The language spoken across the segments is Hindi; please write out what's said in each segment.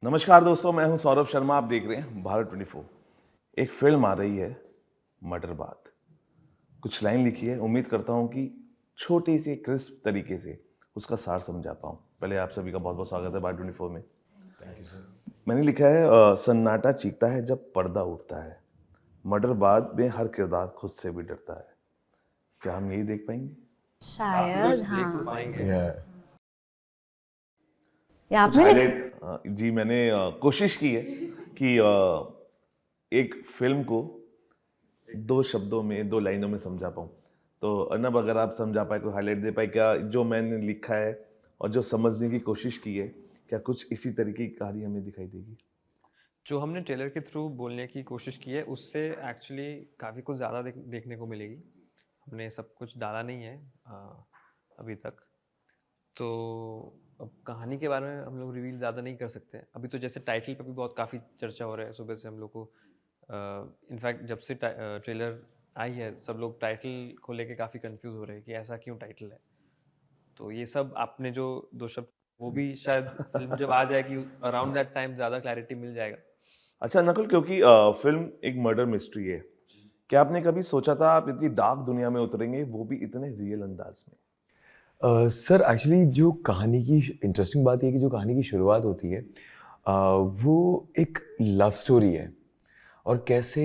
नमस्कार दोस्तों, मैं हूं सौरभ शर्मा। आप देख रहे हैं भारत 24। एक फिल्म आ रही है, मर्डर बात। कुछ लाइन लिखी है, उम्मीद करता हूं कि छोटी सी क्रिस्प तरीके से उसका सार समझा पाऊं। पहले आप सभी का बहुत बहुत स्वागत है भारत 24 में। Thank you sir. मैंने लिखा है सन्नाटा चीखता है जब पर्दा उठता है, मर्डर बाद में हर किरदार खुद से भी डरता है। क्या हम यही देख पाएंगे? काफी कुछ शायद देख तो हाँ। पाएंगे। या कुछ आपने लिख हाईलाइट जी मैंने कोशिश की है कि एक फिल्म को दो शब्दों में, दो लाइनों में समझा पाऊँ। तो अर्नब, अगर आप समझा पाए, कोई हाईलाइट दे पाए, क्या जो मैंने लिखा है और जो समझने की कोशिश की है, क्या कुछ इसी तरीके की कहानी हमें दिखाई देगी? जो हमने ट्रेलर के थ्रू बोलने की कोशिश की है उससे एक्चुअली काफ़ी कुछ ज़्यादा देखने को मिलेगी। हमने सब कुछ डाला नहीं है अभी तक। तो अब कहानी के बारे में हम लोग रिवील ज़्यादा नहीं कर सकते अभी। तो जैसे टाइटल पे भी बहुत काफ़ी चर्चा हो रहा है सुबह से हम लोग को। इनफैक्ट जब से ट्रेलर आई है सब लोग टाइटल को लेके काफ़ी कंफ्यूज हो रहे हैं कि ऐसा क्यों टाइटल है। तो ये सब आपने जो दो शब्द वो भी शायद फिल्म जब आ जाएगी अराउंड दैट टाइम ज़्यादा क्लैरिटी मिल जाएगा। अच्छा नकुल, क्योंकि फिल्म एक मर्डर मिस्ट्री है, क्या आपने कभी सोचा था आप इतनी डार्क दुनिया में उतरेंगे, वो भी इतने रियल अंदाज में? सर एक्चुअली जो कहानी की इंटरेस्टिंग बात ये है कि जो कहानी की शुरुआत होती है वो एक लव स्टोरी है। और कैसे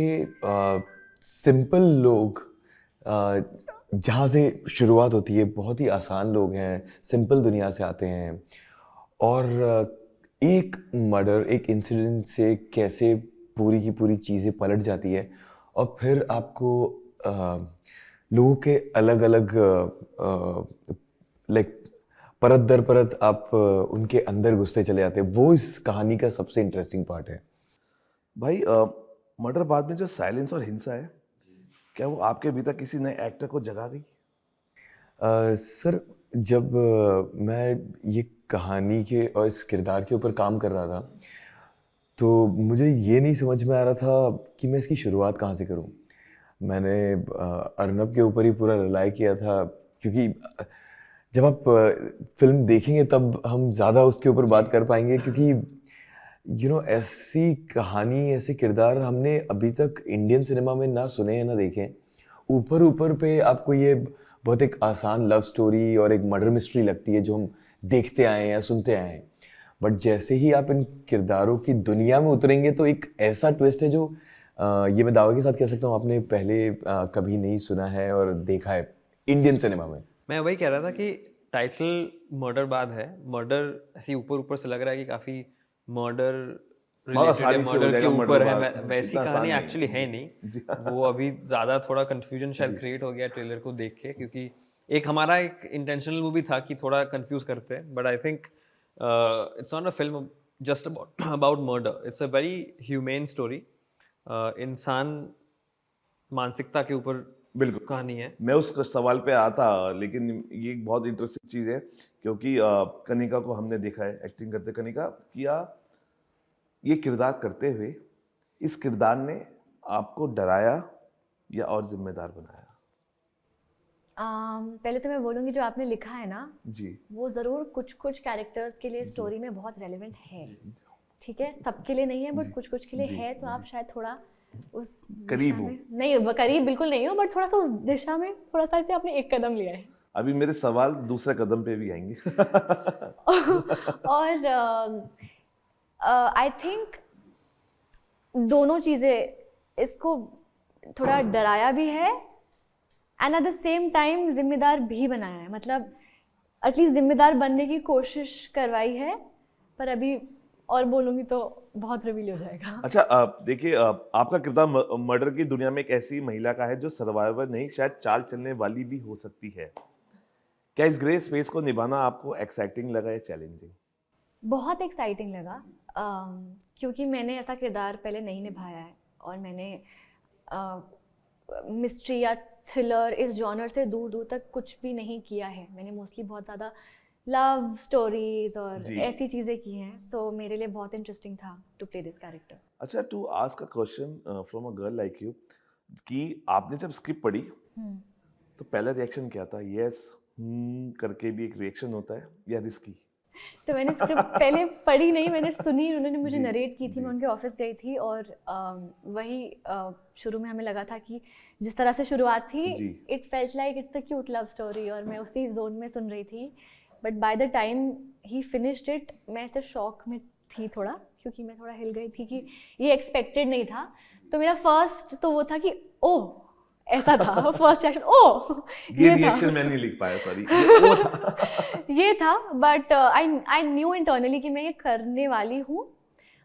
सिंपल लोग जहाँ से शुरुआत होती है, बहुत ही आसान लोग हैं, सिंपल दुनिया से आते हैं, और एक मर्डर, एक इंसिडेंट से कैसे पूरी की पूरी चीज़ें पलट जाती है। और फिर आपको लोगों के अलग अलग लाइक परत दर परत आप उनके अंदर घुसते चले जाते हैं। वो इस कहानी का सबसे इंटरेस्टिंग पार्ट है। भाई, मर्डर बाद में जो साइलेंस और हिंसा है, क्या वो आपके भीतर किसी नए एक्टर को जगा गई? सर जब मैं ये कहानी के और इस किरदार के ऊपर काम कर रहा था, तो मुझे ये नहीं समझ में आ रहा था कि मैं इसकी शुरुआत कहाँ से करूँ। मैंने अर्नब के ऊपर ही पूरा रिलाई किया था, क्योंकि जब आप फिल्म देखेंगे तब हम ज़्यादा उसके ऊपर बात कर पाएंगे, क्योंकि ऐसी कहानी, ऐसे किरदार हमने अभी तक इंडियन सिनेमा में ना सुने हैं ना देखे हैं। ऊपर ऊपर पे आपको ये बहुत एक आसान लव स्टोरी और एक मर्डर मिस्ट्री लगती है जो हम देखते आए हैं या सुनते आए हैं। बट जैसे ही आप इन किरदारों की दुनिया में उतरेंगे तो एक ऐसा ट्विस्ट है जो ये मैं दावे के साथ कह सकता हूँ आपने पहले कभी नहीं सुना है और देखा है इंडियन सिनेमा में। मैं वही कह रहा था कि टाइटल मर्डर बाद है। मर्डर ऐसे ऊपर ऊपर से लग रहा है कि काफ़ी मर्डर बहुत रिलेटेड है, आसानी से हो मर्डर के जाएगा मर्डर ऊपर है। बाद, वैसी इतना कहानी आसान नहीं एक्चुअली है है। नहीं। जी वो अभी ज़्यादा थोड़ा कन्फ्यूजन शायद जी। क्रिएट हो गया ट्रेलर को देख के, क्योंकि एक हमारा एक इंटेंशनल वो भी था कि थोड़ा कंफ्यूज करते हैं। But I think it's not a film just about about murder. It's a very humane story. इंसान मानसिकता के ऊपर बिल्कुल, कहानी है। मैं उस सवाल पे आता, लेकिन ये एक बहुत इंटरेस्टिंग चीज़ है, क्योंकि कनिका को हमने देखा है एक्टिंग करते। कनिका, किया ये किरदार करते हुए, इस किरदार ने आपको डराया या और जिम्मेदार बनाया? पहले तो मैं बोलूँगी जो आपने लिखा है ना, जी वो ज़रूर कुछ कुछ कैरेक्टर्स के लिए जी स्टोरी में बहुत रेलेवेंट है। ठीक है, सबके लिए नहीं है बट जी कुछ कुछ के लिए जी है, तो आप जी। शायद थोड़ा उस दिशा करीब हो। में नहीं हो, करीब बिल्कुल नहीं हो, बट थोड़ा सा उस दिशा में थोड़ा सा ऐसे आपने एक कदम लिया है। अभी मेरे सवाल दूसरे कदम पे भी आएंगे। और आई थिंक दोनों चीज़ें इसको थोड़ा डराया भी है and at the same time जिम्मेदार भी बनाया है। मतलब एटलीस्ट जिम्मेदार बनने की कोशिश करवाई है, पर अभी और बोलूँगी तो बहुत रिवील हो जाएगा। अच्छा, देखिए, आपका किरदार मर्डर की दुनिया में एक ऐसी महिला का है जो सर्वाइवर नहीं, शायद चाल चलने वाली भी हो सकती है। क्या इस ग्रे स्पेस को निभाना आपको एक्साइटिंग लगा या चैलेंजिंग? बहुत एक्साइटिंग लगा, क्योंकि मैंने ऐसा किरदार पहले नहीं निभाया है और मैंने मिस्ट्री या थ्रिलर इस जॉनर से दूर दूर तक कुछ भी नहीं किया है। मैंने मोस्टली बहुत ज़्यादा लव स्टोरीज और जी। ऐसी चीज़ें की हैं, सो मेरे लिए बहुत इंटरेस्टिंग था टू प्ले दिस कैरेक्टर। अच्छा, to ask a question from a girl like you, कि आपने जब स्क्रिप्ट पढ़ी तो पहला रिएक्शन क्या था? यस, करके भी एक रिएक्शन होता है, या रिस्की? तो मैंने स्क्रिप्ट पहले पढ़ी नहीं, मैंने सुनी, उन्होंने मुझे नरेट की थी, मैं उनके ऑफिस गई थी और वही शुरू में हमें लगा था कि जिस तरह से शुरुआत थी it felt like it's a cute love story और मैं उसी जोन में सुन रही थी, but by the time he finished it मैं ऐसे शॉक में थी थोड़ा, क्योंकि मैं थोड़ा हिल गई थी कि ये एक्सपेक्टेड नहीं था। तो मेरा फर्स्ट तो वो था कि ओह ऐसा था, फर्स्ट रिएक्शन ओह ये रिएक्शन मैं नहीं लिख पाया, सॉरी, वो था। ये था, बट आई न्यू इंटरनली कि मैं ये करने वाली हूँ,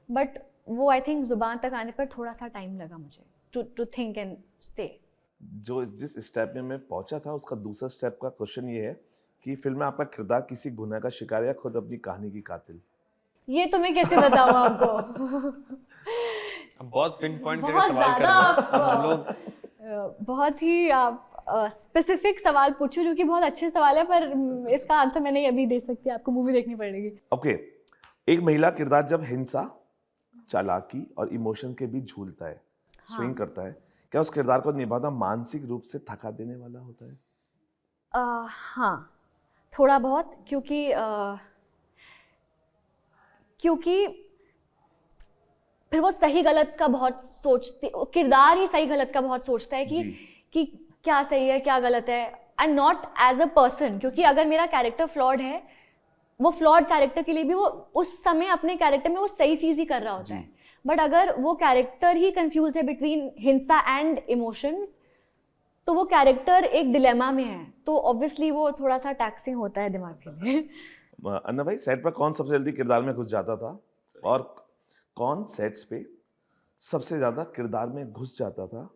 बट वो आई थिंक जुबान तक आने पर थोड़ा सा टाइम लगा मुझे टू थिंक एंड से। जो जिस स्टेप में मैं पहुंचा था उसका दूसरा स्टेप का क्वेश्चन ये है कि फिल्म में आपका किरदार किसी गुनाह का शिकार या खुद अपनी कहानी की कातिल? ये तो मैं कैसे बताऊँ आपको? बहुत पिन पॉइंट करके बहुत सवाल कर ज़्यादा रहे हैं हम लोग। बहुत ही आप स्पेसिफिक सवाल पूछो, जो कि बहुत अच्छे सवाल है, पर इसका आंसर मैं नहीं अभी दे सकती, आपको मूवी देखनी पड़ेगी। ओके, एक महिला किरदार जब हिंसा, चालाकी और इमोशन के बीच झूलता है, स्विंग करता है, क्या उस किरदार को निभाना मानसिक रूप से थका देने वाला होता है? हाँ, थोड़ा बहुत, क्योंकि फिर वो सही गलत का बहुत सोचते, किरदार ही सही गलत का बहुत सोचता है कि क्या सही है क्या गलत है, and not as a person, क्योंकि अगर मेरा कैरेक्टर फ्लॉड है, वो फ्लॉड कैरेक्टर के लिए भी वो उस समय अपने कैरेक्टर में वो सही चीज ही कर रहा होता है, बट अगर वो कैरेक्टर ही कंफ्यूज है बिटवीन हिंसा एंड इमोशंस, तो वो कैरेक्टर एक डिलेमा में है, तो ऑब्वियसली वो थोड़ा सा टैक्सिंग होता है दिमाग के लिए। अन्ना भाई, सेट पर कौन सबसे जल्दी किरदार में घुस जाता था और कौन सेट्स पे सबसे ज्यादा किरदार में घुस जाता था,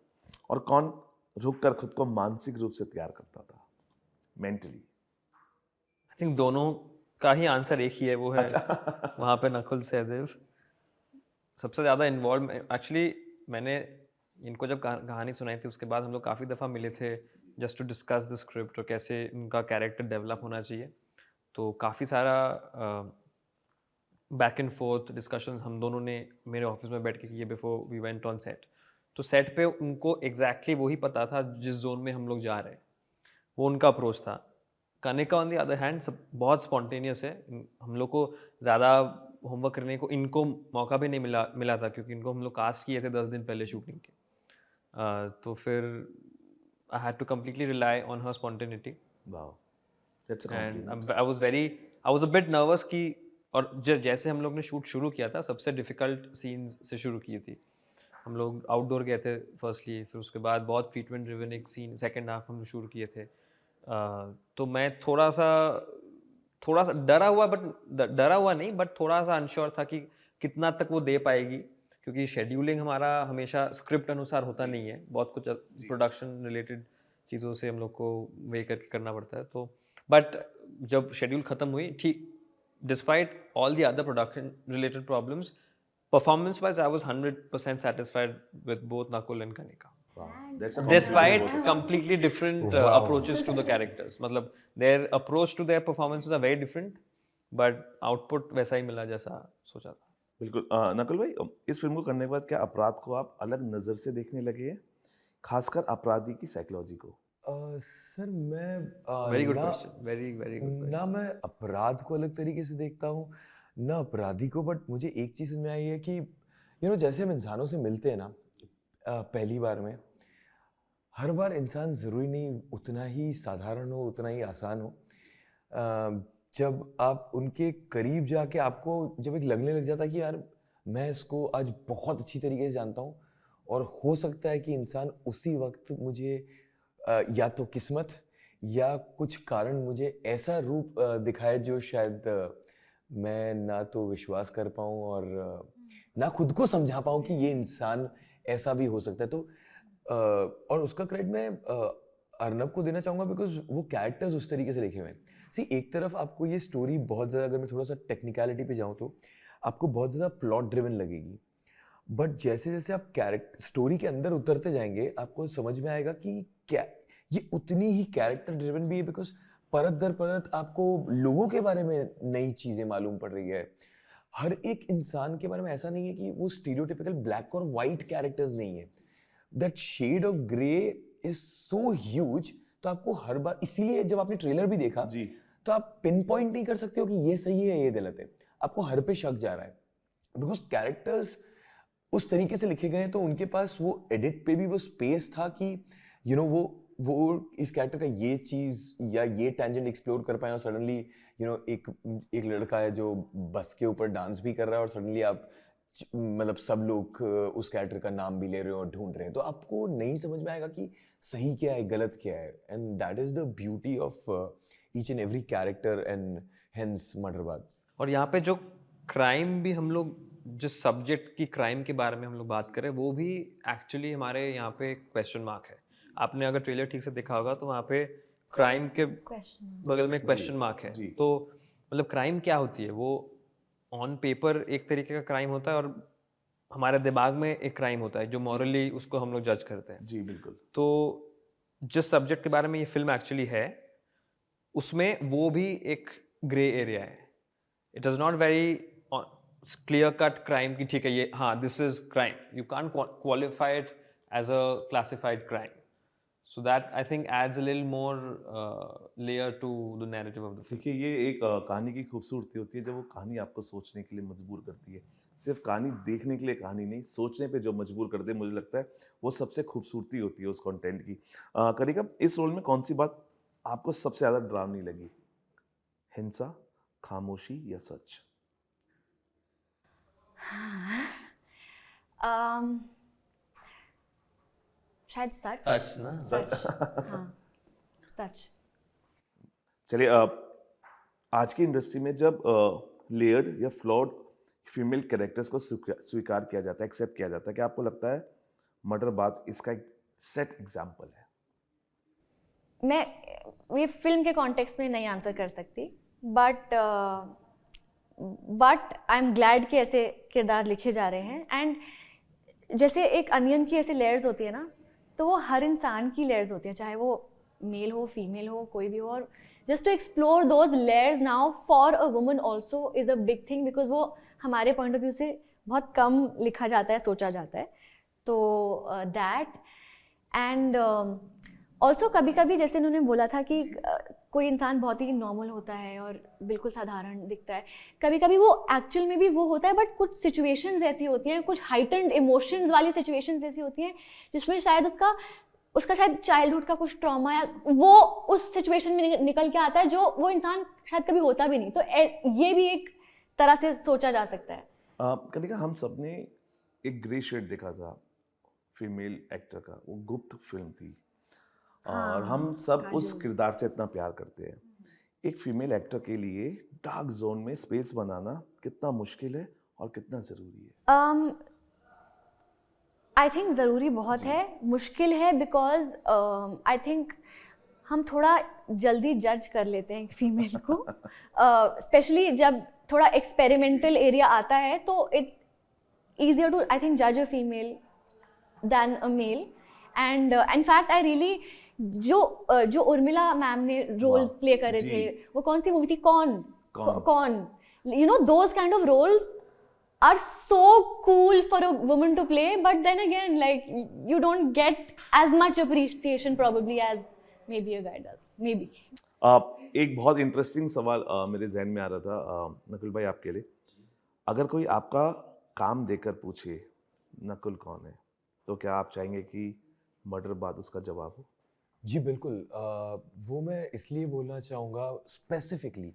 और कौन रुक कर खुद को मानसिक रूप से तैयार करता था, मेंटली? आई थिंक दोनों का ही आंसर एक ही है, वो है वहाँ पे नकुल सहदेव सबसे ज़्यादा इन्वॉल्व। एक्चुअली मैंने इनको जब कहानी सुनाई थी उसके बाद हम लोग काफ़ी दफ़ा मिले थे just to discuss the script और कैसे उनका कैरेक्टर डेवलप होना चाहिए, तो काफ़ी सारा बैक एंड फोर्थ डिस्कशन हम दोनों ने मेरे ऑफिस में बैठ के किए before we went on set. तो सेट पे उनको एग्जैक्टली वही पता था जिस जोन में हम लोग जा रहे हैं, वो उनका अप्रोच था। Kanika on the other hand सब बहुत स्पॉन्टेनियस है, हम लोग को ज़्यादा होमवर्क करने को इनको मौका भी नहीं मिला था, क्योंकि इनको हम लोग कास्ट किए थे 10 दिन पहले शूटिंग के। तो फिर I had to completely rely on her spontaneity, and I was a bit nervous कि, और जैसे हम लोग ने शूट शुरू किया था सबसे डिफ़िकल्ट सीन्स से शुरू की थी। हम लोग आउटडोर गए थे फर्स्टली, फिर उसके बाद बहुत ट्रीटमेंट ड्रिवन एक सीन सेकंड हाफ हम लोग शुरू किए थे। तो मैं थोड़ा सा डरा हुआ नहीं, बट थोड़ा सा अनश्योर था कि कितना तक वो दे पाएगी, क्योंकि शेड्यूलिंग हमारा हमेशा स्क्रिप्ट अनुसार होता नहीं है, बहुत कुछ प्रोडक्शन रिलेटेड चीज़ों से हम लोग को वे करके करना पड़ता है। तो बट जब शेड्यूल ख़त्म हुई, ठीक, despite all the other production related problems, performance wise I was 100% satisfied with both Nakul and Kanika. Wow. That's a Despite completely different approaches to the characters, मतलब their approach to their performances are very different, but output वैसा ही मिला जैसा सोचा था। बिल्कुल। नकुल भाई, इस फिल्म को करने के बाद क्या अपराध को आप अलग नज़र से देखने लगे हैं, खासकर अपराधी की साइकोलॉजी को? सर मैं very good question, very very good. ना मैं अपराध को अलग तरीके से देखता हूँ ना अपराधी को, बट मुझे एक चीज़ समझ में आई है कि जैसे हम इंसानों से मिलते हैं ना पहली बार में, हर बार इंसान ज़रूरी नहीं उतना ही साधारण हो, उतना ही आसान हो। जब आप उनके करीब जाके आपको जब एक लगने लग जाता है कि यार मैं इसको आज बहुत अच्छी तरीके से जानता हूँ, और हो सकता है कि इंसान उसी वक्त मुझे या तो किस्मत या कुछ कारण मुझे ऐसा रूप दिखाए जो शायद मैं ना तो विश्वास कर पाऊँ और ना खुद को समझा पाऊँ कि ये इंसान ऐसा भी हो सकता है। तो और उसका क्रेडिट मैं अर्नब को देना चाहूँगा, बिकॉज वो कैरेक्टर्स उस तरीके से लिखे हुए हैं। एक तरफ आपको ये स्टोरी बहुत ज़्यादा, अगर मैं थोड़ा सा टेक्निकलिटी पे जाऊँ तो आपको बहुत ज़्यादा प्लॉट ड्रिवन लगेगी, बट जैसे जैसे आप कैरेक्टर स्टोरी के अंदर उतरते जाएंगे आपको समझ में आएगा कि क्या ये उतनी ही कैरेक्टर ड्रिवन भी है, बिकॉज परत दर परत आपको लोगों के बारे में नई चीज़ें मालूम पड़ रही है। हर एक इंसान के बारे में ऐसा नहीं है कि वो स्टीरियोटिपिकल ब्लैक और वाइट कैरेक्टर्स नहीं है, that shade of grey is so huge. तो आपको हर बार, इसीलिए जब आपने ट्रेलर भी देखा तो आप पिन पॉइंट नहीं कर सकते हो कि ये सही है ये गलत है, आपको हर पे शक जा रहा है, बिकॉज कैरेक्टर्स उस तरीके से लिखे गए हैं, तो उनके पास वो एडिट पे भी वो स्पेस था कि यू नो वो इस कैरेक्टर का ये चीज या ये टेंजेंट एक्सप्लोर कर पाए, और सडनली यू नो एक लड़का है जो बस के ऊपर डांस भी कर रहा है, और सडनली आप मतलब सब लोग उस कैरेक्टर का नाम भी ले रहे हो और ढूंढ रहे हैं, तो आपको नहीं समझ में आएगा कि सही क्या है गलत क्या है, and that is the beauty of each and every character and hence मर्डरबाद। और यहाँ पे जो क्राइम भी हम लोग, जिस सब्जेक्ट की क्राइम के बारे में हम लोग बात करें, वो भी एक्चुअली हमारे यहाँ पे क्वेश्चन मार्क है। आपने अगर ट्रेलर ठीक से देखा होगा तो वहाँ पे क्राइम के बगल में क्वेश्चन मार्क है। तो मतलब क्राइम क्या होती है, वो ऑन पेपर एक तरीके का क्राइम होता है और हमारे दिमाग में एक क्राइम होता है जो मॉरली उसको हम लोग जज करते हैं। जी बिल्कुल। तो जिस सब्जेक्ट के बारे में ये फिल्म एक्चुअली है, उसमें वो भी एक ग्रे एरिया है। It is not very clear cut crime की ठीक है ये, हाँ this is crime, you can't qualify it as a classified crime. So that I think adds a little more layer to the narrative of the film. देखिए ये एक कहानी की खूबसूरती होती है जब वो कहानी आपको सोचने के लिए मजबूर करती है। सिर्फ कहानी देखने के लिए कहानी नहीं, सोचने पे जो मजबूर कर दे, मुझे लगता है वो सबसे खूबसूरती होती है उस कंटेंट की। करिका, इस रोल में कौन सी बात आपको सबसे ज़्यादा डरावनी लगी? हिंसा, खामोशी या सच? शायद सच। सच ना? हाँ, सच। चलिए, आज की इंडस्ट्री में जब लेयर्ड या फ्लॉड फीमेल कैरेक्टर्स को स्वीकार किया जाता है, एक्सेप्ट किया जाता है, क्या आपको लगता है मर्डरबाद इसका एक सेट एग्जाम्पल है? मैं ये फिल्म के कॉन्टेक्स्ट में नहीं आंसर कर सकती, बट आई एम ग्लैड कि ऐसे किरदार लिखे जा रहे हैं। एंड जैसे एक अनियन की ऐसे लेयर्स होती है ना, तो वो हर इंसान की लेयर्स होती हैं, चाहे वो मेल हो, फीमेल हो, कोई भी हो। और just to explore those layers now for a woman also is a big thing, because वो हमारे पॉइंट ऑफ व्यू से बहुत कम लिखा जाता है, सोचा जाता है। तो दैट एंड ऑल्सो कभी कभी जैसे उन्होंने बोला था कि कोई इंसान बहुत ही नॉर्मल होता है और बिल्कुल साधारण दिखता है, कभी कभी वो एक्चुअल में भी वो होता है, बट कुछ सिचुएशंस ऐसी होती हैं, कुछ हाइटेंड इमोशंस वाली सिचुएशंस ऐसी होती हैं जिसमें शायद उसका शायद चाइल्डहुड का कुछ ट्रॉमा या वो उस सिचुएशन में निकल के आता है जो वो इंसान शायद कभी होता भी नहीं। तो ये भी एक तरह से सोचा जा सकता है। कनिका, हम सब ने एक ग्रे शेड देखा था फीमेल एक्टर का, वो गुप्त फिल्म थी। और हम सब उस किरदार से इतना प्यार करते हैं। एक फीमेल एक्टर के लिए डार्क जोन में स्पेस बनाना कितना मुश्किल है और कितना ज़रूरी है? आई थिंक ज़रूरी बहुत है, मुश्किल है, बिकॉज आई थिंक हम थोड़ा जल्दी जज कर लेते हैं फीमेल को, स्पेशली जब थोड़ा एक्सपेरिमेंटल एरिया आता है, तो it's easier to I think जज a female than a male. And in fact I really जो उर्मिला मैम ने रोल्स प्ले करे थे, वो कौन सी मूवी थी, कौन you know those kind of roles are so cool for a woman to play, but then again like you don't get as much appreciation probably as maybe a guy does, maybe. एक बहुत इंटरेस्टिंग सवाल मेरे जहन में आ रहा था नकुल भाई आपके लिए। अगर कोई आपका काम देकर पूछे नकुल कौन है, तो क्या आप चाहेंगे कि मर्डरबाद उसका जवाब हो? जी बिल्कुल, वो मैं इसलिए बोलना चाहूँगा स्पेसिफिकली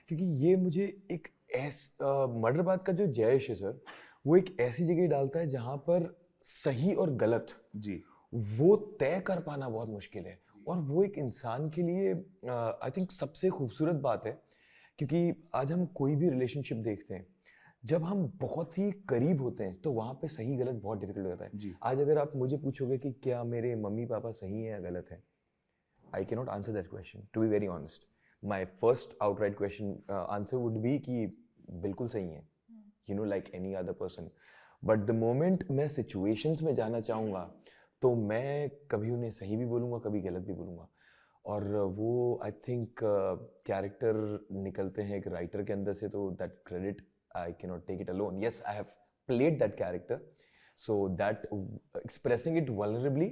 क्योंकि ये मुझे एक मर्डरबाद का जो जयश है सर, वो एक ऐसी जगह डालता है जहाँ पर सही और गलत जी वो तय कर पाना बहुत मुश्किल है। और वो एक इंसान के लिए आई थिंक सबसे खूबसूरत बात है, क्योंकि आज हम कोई भी रिलेशनशिप देखते हैं, जब हम बहुत ही करीब होते हैं तो वहाँ पे सही गलत बहुत डिफिकल्ट हो जाता है। जी। आज अगर आप मुझे पूछोगे कि क्या मेरे मम्मी पापा सही हैं या गलत हैं, I can not answer that question, to be very honest. My first outright question answer would be कि बिल्कुल सही है, you know like any other person. But the moment मैं सिचुएशंस में जाना चाहूँगा तो मैं कभी उन्हें सही भी बोलूँगा, कभी गलत भी बोलूँगा। और वो आई थिंक कैरेक्टर निकलते हैं एक राइटर के अंदर से, तो that credit I can not take it alone. Yes, I have played that character, so that expressing it vulnerably,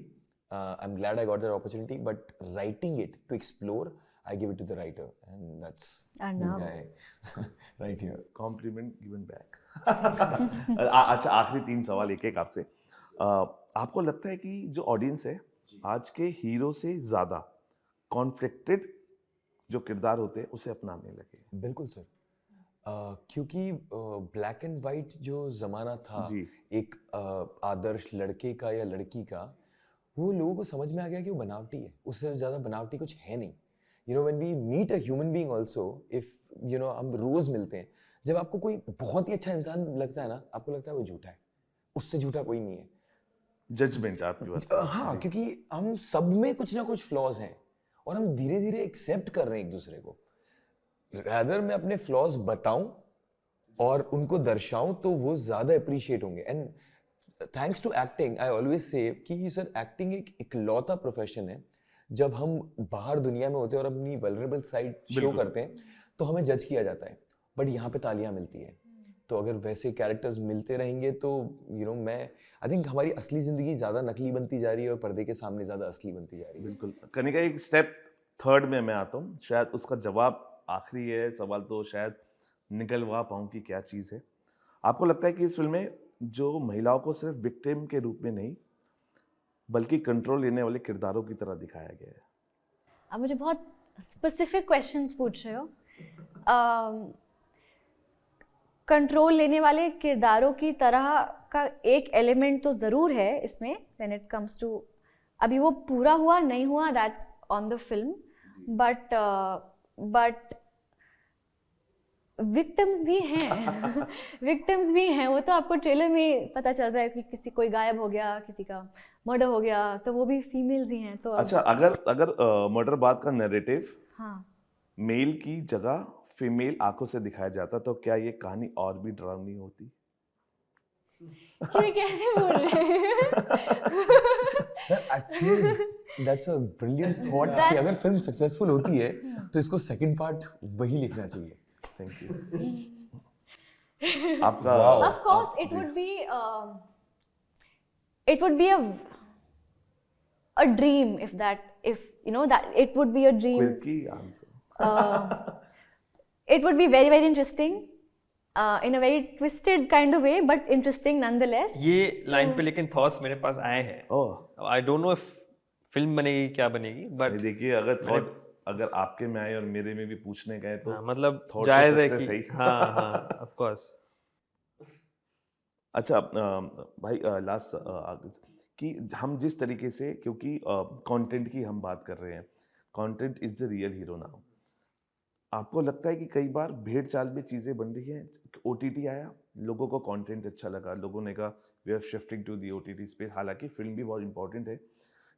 I am glad I got that opportunity, but writing it to explore I give it to the writer, and that's this Arnab. guy right here. Compliment given back. अच्छा, आखिरी 3 सवाल एक एक आपसे। आपको लगता है कि जो ऑडियंस है आज के हीरो से ज्यादा कॉन्फ्लिक्टेड जो किरदार होते हैं उसे अपनाने लगे? बिल्कुल सर। क्योंकि ब्लैक एंड वाइट जो ज़माना था जी। एक आदर्श लड़के का या लड़की का, वो लोगों को समझ में आ गया कि वो बनावटी है, उससे ज़्यादा बनावटी कुछ है नहीं। You know when we meet a human being also, if you know हम रोज़ मिलते हैं, जब आपको कोई बहुत ही अच्छा इंसान लगता है ना, आपको लगता है वो झूठा है, उससे झूठा कोई नहीं है। जजमेंट आपकी बात। हाँ, क्योंकि हम सब में कुछ ना कुछ फ्लॉज हैं और हम धीरे धीरे एक्सेप्ट कर रहे हैं एक दूसरे को। रादर मैं अपने फ्लॉज बताऊं और उनको दर्शाऊं तो वो ज्यादा अप्रिशिएट होंगे। And thanks to acting, I always say कि सर एक्टिंग एक इकलौता प्रोफेशन है, जब हम बाहर दुनिया में होते हैं और अपनी वल्नरेबल साइड शो करते हैं तो हमें जज किया जाता है, बट यहाँ पे तालियां मिलती है। तो अगर वैसे कैरेक्टर्स मिलते रहेंगे तो यू नो मैं आई थिंक हमारी असली जिंदगी ज्यादा नकली बनती जा रही है और पर्दे के सामने ज्यादा असली बनती जा रही है। बिल्कुल। कनिका, एक स्टेप थर्ड में मैं आता हूँ, शायद उसका जवाब आखिरी है सवाल तो शायद निकलवा पाऊँ कि क्या चीज़ है। आपको लगता है कि इस फिल्म में जो महिलाओं को सिर्फ विक्टिम के रूप में नहीं बल्कि कंट्रोल लेने वाले किरदारों की तरह दिखाया गया है? आप मुझे बहुत स्पेसिफिक क्वेश्चंस पूछ रहे हो। कंट्रोल लेने वाले किरदारों की तरह का एक एलिमेंट तो ज़रूर है इसमें व्हेन इट कम्स टू, अभी वो पूरा हुआ नहीं हुआ that's on the film, but victims भी हैं विक्टिम्स भी हैं, वो तो आपको ट्रेलर में पता चल रहा है कि किसी कोई गायब हो गया, किसी का मर्डर हो गया, तो वो भी फीमेल्स ही हैं। तो अच्छा, अगर मर्डर बाद का नैरेटिव हाँ, मेल की जगह फीमेल आंखों से दिखाया जाता तो क्या ये कहानी और भी डरावनी होती? ये कैसे बोल रहे हैं sir actually that's a brilliant thought कि अगर फिल्म सक्सेसफुल होती है तो इसको सेकंड पार्ट वही लिखना चाहिए। Thank you. आपका Of course, it would be a dream if you know that it would be a dream. Quickie answer. It would be very very interesting, in a very twisted kind of way, but interesting nonetheless. ये लाइन पे लेकिन थॉट्स मेरे पास आए हैं। Oh, I don't know if film बनेगी क्या बनेगी, बट देखिए अगर आपके में आए और मेरे में भी पूछने गए तो मतलब thought तो जायज है success कि है ही। हाँ हाँ ऑफ कोर्स। अच्छा भाई, लास्ट कि हम जिस तरीके से, क्योंकि कंटेंट की हम बात कर रहे हैं, content is the real hero now. आपको लगता है कि कई बार भेड़ चाल में चीज़ें बन रही हैं? ओटीटी आया, लोगों को कंटेंट अच्छा लगा, लोगों ने कहा we are shifting to the OTT space. हालांकि फिल्म भी बहुत इंपॉर्टेंट है,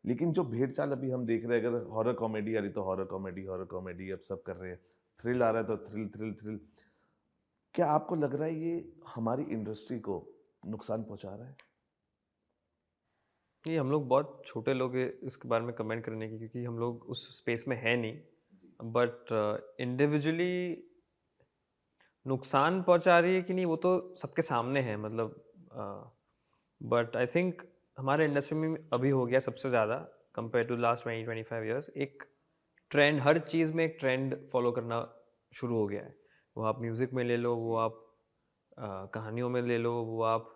लेकिन जो भेड़ चाल अभी हम देख रहे हैं, अगर हॉरर कॉमेडी आ रही तो हॉरर कॉमेडी अब सब कर रहे हैं, थ्रिल आ रहा है तो थ्रिल। क्या आपको लग रहा है ये हमारी इंडस्ट्री को नुकसान पहुंचा रहा है? ये हम लोग बहुत छोटे लोग हैं इसके बारे में कमेंट करने की, क्योंकि हम लोग उस स्पेस में है नहीं, बट इंडिविजुअली नुकसान पहुंचा रही है कि नहीं वो तो सबके सामने है। मतलब बट आई थिंक हमारे इंडस्ट्री में अभी हो गया सबसे ज़्यादा कंपेयर टू लास्ट 20-25 ईयर्स, एक ट्रेंड, हर चीज़ में एक ट्रेंड फॉलो करना शुरू हो गया है। वो आप म्यूज़िक में ले लो, वो आप कहानियों में ले लो, वो आप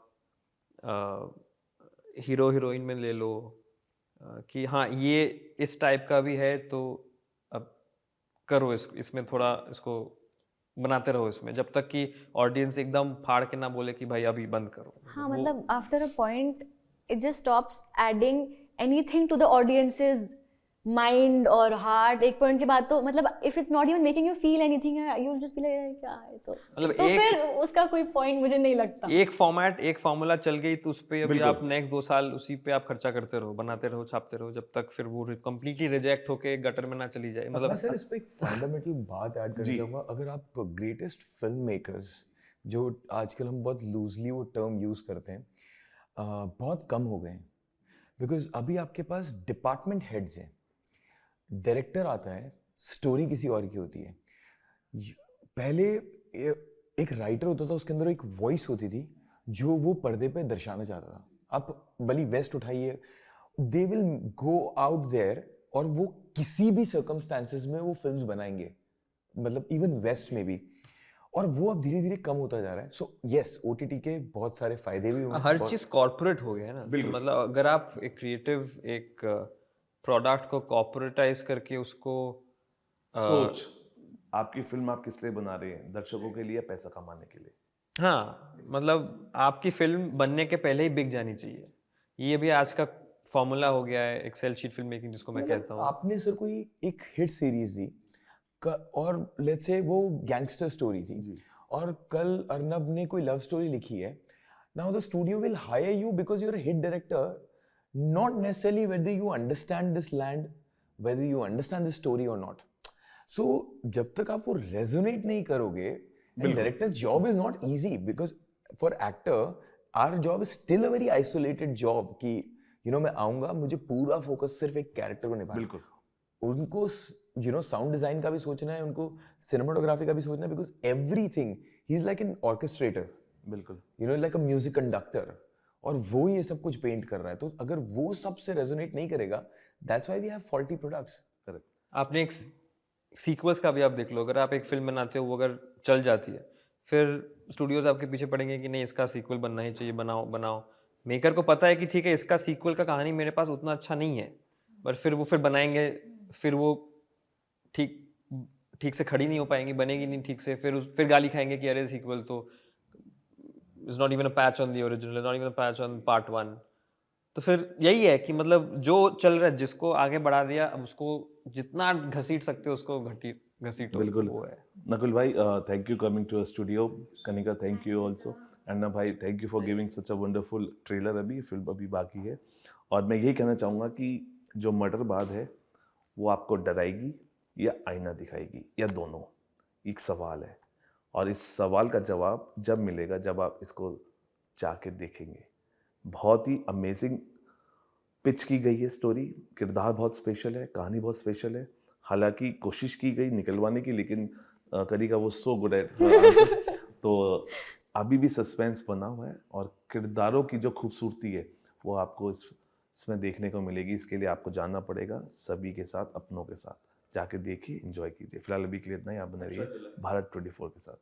हीरो हीरोइन में ले लो, कि हाँ ये इस टाइप का भी है तो अब करो इसमें थोड़ा इसको बनाते रहो इसमें, जब तक कि ऑडियंस एकदम फाड़ के ना बोले कि भाई अभी बंद करो। हाँ, मतलब after a point it just stops adding anything to the audience's mind or heart. एक पॉइंट के बाद तो मतलब if it's not even making you feel anything, you'll just be like क्या है, तो फिर उसका कोई पॉइंट मुझे नहीं लगता। एक फॉर्मेट, एक फॉर्मूला चल गई तो उस पे अभी आप नेक्स्ट 2 साल उसी पे आप खर्चा करते रहो, बनाते रहो, छापते रहो, जब तक फिर वो कंप्लीटली रिजेक्ट होके गटर में ना चली जाए। मतलब मैं सर इस पे एक फंडामेंटल बात ऐड करना चाहूँगा। अगर आप ग्रेटेस्ट फिल्म मेकर्स, जो आजकल हम बहुत लूजली वो टर्म यूज़ करते हैं, बहुत कम हो गए हैं, बिकॉज अभी आपके पास डिपार्टमेंट हेड्स हैं, डायरेक्टर आता है, स्टोरी किसी और की होती है। पहले एक राइटर होता था, उसके अंदर एक वॉइस होती थी जो वो पर्दे पे दर्शाना चाहता था। आप बली वेस्ट उठाइए, they will go out there और वो किसी भी सर्कमस्टांसेस में वो फिल्म्स बनाएंगे, मतलब इवन वेस्ट में भी, और वो अब धीरे धीरे कम होता जा रहा है. सो यस, ओटीटी के बहुत सारे फायदे भी हुए. हर चीज कॉर्पोरेट हो गया है ना, तो मतलब अगर आप एक क्रिएटिव एक प्रोडक्ट को कॉर्पोरेटाइज करके उसको सोच, आपकी फिल्म आप किस लिए बना रहे हैं? दर्शकों के लिए, पैसा कमाने के लिए? हाँ, मतलब आपकी फिल्म बनने के पहले ही बिक जानी चाहिए. ये भी आज का फॉर्मूला हो गया है, एक्सेल शीट फिल्म मेकिंग जिसको मैं कहता हूँ. आपने सर कोई एक हिट सीरीज दी और लेट्स से वो गैंगस्टर स्टोरी थी, और कल अर्नब ने कोई लव स्टोरी लिखी है. Now the studio will hire you because you are a hit director, not necessarily whether you understand this land, whether you understand this story और नॉट. सो जब तक आप वो रेजोनेट नहीं करोगे, and director's job is not easy because for actor our job is still a very isolated job कि मैं आऊंगा, मुझे पूरा फोकस सिर्फ एक कैरेक्टर को निभाना. बिल्कुल. उनको साउंड डिजाइन का भी सोचना है, उनको सिनेमाटोग्राफी का भी सोचना है, because everything he is like an orchestrator, बिल्कुल. लाइक अ म्यूजिक कंडक्टर, और वो ये सब कुछ पेंट कर रहा है. तो अगर वो सबसे रेजोनेट नहीं करेगा, that's why we have faulty products. Correct. आपने एक सीक्वल्स का भी आप देख लो, अगर आप एक फिल्म बनाते हो वो अगर चल जाती है, फिर स्टूडियोज आपके पीछे पड़ेंगे कि नहीं इसका सीक्वल बनना ही चाहिए, बनाओ बनाओ. मेकर को पता है कि ठीक है इसका सीक्वल का कहानी मेरे पास उतना अच्छा नहीं है, पर फिर वो बनाएंगे, फिर वो ठीक से खड़ी नहीं हो पाएंगी, बनेगी नहीं ठीक से, फिर गाली खाएंगे कि अरे सीक्वल तो is not even a patch on the original, is not even a patch on part 1. तो फिर यही है कि मतलब जो चल रहा है, जिसको आगे बढ़ा दिया, अब उसको जितना घसीट सकते हो उसको घसीटो. बिल्कुल. वो है. नकुल भाई, thank you coming to studio. Kanika, thank you also. Anna भाई, thank you for giving such a wonderful trailer. अभी फिल्म अभी बाकी है, और मैं यही कहना चाहूँगा कि जो मर्डरबाज है वो आपको डराएगी या आईना दिखाएगी, या दोनों. एक सवाल है, और इस सवाल का जवाब जब मिलेगा जब आप इसको जाके देखेंगे. बहुत ही अमेजिंग पिच की गई है स्टोरी. किरदार बहुत स्पेशल है, कहानी बहुत स्पेशल है. हालांकि कोशिश की गई निकलवाने की, लेकिन कनिका वो सो गुड एट तो अभी भी सस्पेंस बना हुआ है, और किरदारों की जो खूबसूरती है वो आपको इसमें देखने को मिलेगी. इसके लिए आपको जाना पड़ेगा सभी के साथ, अपनों के साथ. जाके देखिए, एंजॉय कीजिए. फिलहाल अभी के लिए इतना ही. आप बने रहिए भारत 24 के साथ.